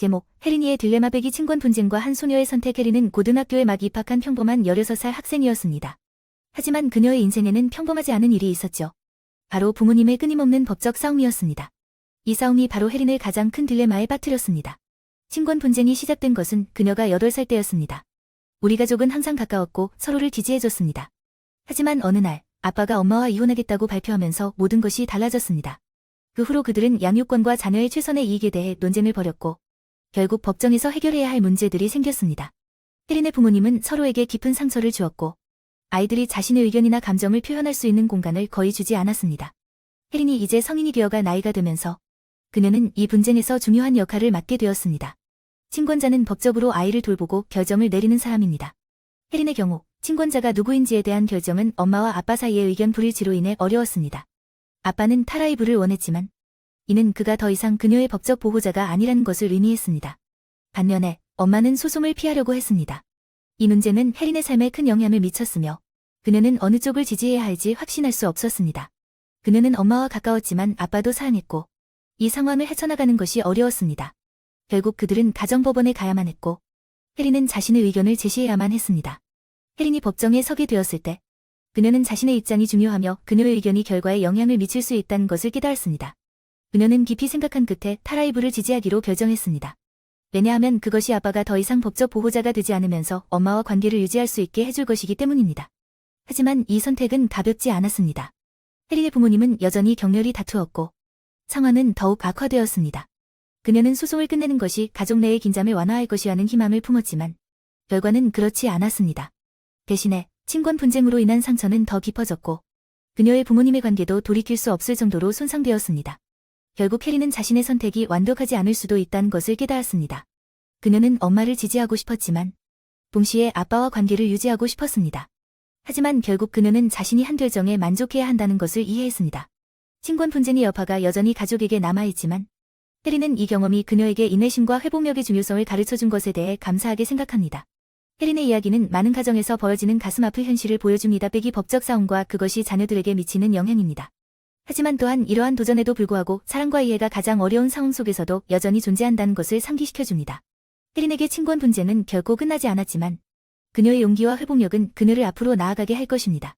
제목, 혜린이의 딜레마 배기 친권 분쟁과 한 소녀의 선택. 혜린은 고등학교에 막 입학한 평범한 16살 학생이었습니다. 하지만 그녀의 인생에는 평범하지 않은 일이 있었죠. 바로 부모님의 끊임없는 법적 싸움이었습니다. 이 싸움이 바로 혜린을 가장 큰 딜레마에 빠뜨렸습니다. 친권 분쟁이 시작된 것은 그녀가 8살 때였습니다. 우리 가족은 항상 가까웠고 서로를 지지해줬습니다. 하지만 어느 날 아빠가 엄마와 이혼하겠다고 발표하면서 모든 것이 달라졌습니다. 그 후로 그들은 양육권과 자녀의 최선의 이익에 대해 논쟁을 벌였고 결국 법정에서 해결해야 할 문제들이 생겼습니다. 혜린의 부모님은 서로에게 깊은 상처를 주었고 아이들이 자신의 의견이나 감정을 표현할 수 있는 공간을 거의 주지 않았습니다. 혜린이 이제 성인이 되어가 나이가 들면서 그녀는 이 분쟁에서 중요한 역할을 맡게 되었습니다. 친권자는 법적으로 아이를 돌보고 결정을 내리는 사람입니다. 혜린의 경우 친권자가 누구인지에 대한 결정은 엄마와 아빠 사이의 의견 불일치로 인해 어려웠습니다. 아빠는 탈아이부를 원했지만 이는 그가 더 이상 그녀의 법적 보호자가 아니라는 것을 의미했습니다. 반면에 엄마는 소송을 피하려고 했습니다. 이 문제는 혜린의 삶에 큰 영향을 미쳤으며 그녀는 어느 쪽을 지지해야 할지 확신할 수 없었습니다. 그녀는 엄마와 가까웠지만 아빠도 사랑했고 이 상황을 헤쳐나가는 것이 어려웠습니다. 결국 그들은 가정법원에 가야만 했고 혜린은 자신의 의견을 제시해야만 했습니다. 혜린이 법정에 서게 되었을 때 그녀는 자신의 입장이 중요하며 그녀의 의견이 결과에 영향을 미칠 수 있다는 것을 깨달았습니다. 그녀는 깊이 생각한 끝에 탈아이부를 지지하기로 결정했습니다. 왜냐하면 그것이 아빠가 더 이상 법적 보호자가 되지 않으면서 엄마와 관계를 유지할 수 있게 해줄 것이기 때문입니다. 하지만 이 선택은 가볍지 않았습니다. 혜린의 부모님은 여전히 격렬히 다투었고 상황은 더욱 악화되었습니다. 그녀는 소송을 끝내는 것이 가족 내의 긴장을 완화할 것이라는 희망을 품었지만 결과는 그렇지 않았습니다. 대신에 친권 분쟁으로 인한 상처는 더 깊어졌고 그녀의 부모님의 관계도 돌이킬 수 없을 정도로 손상되었습니다. 결국 혜린은 자신의 선택이 완벽하지 않을 수도 있다는 것을 깨달았습니다. 그녀는 엄마를 지지하고 싶었지만 동시에 아빠와 관계를 유지하고 싶었습니다. 하지만 결국 그녀는 자신이 한 결정에 만족해야 한다는 것을 이해했습니다. 친권 분쟁의 여파가 여전히 가족에게 남아있지만 혜린은 이 경험이 그녀에게 인내심과 회복력의 중요성을 가르쳐준 것에 대해 감사하게 생각합니다. 혜린의 이야기는 많은 가정에서 벌어지는 가슴 아픈 현실을 보여줍니다. 배기 법적 싸움과 그것이 자녀들에게 미치는 영향입니다. 하지만 또한 이러한 도전에도 불구하고 사랑과 이해가 가장 어려운 상황 속에서도 여전히 존재한다는 것을 상기시켜줍니다. 혜린에게 친권 분쟁은 결코 끝나지 않았지만 그녀의 용기와 회복력은 그녀를 앞으로 나아가게 할 것입니다.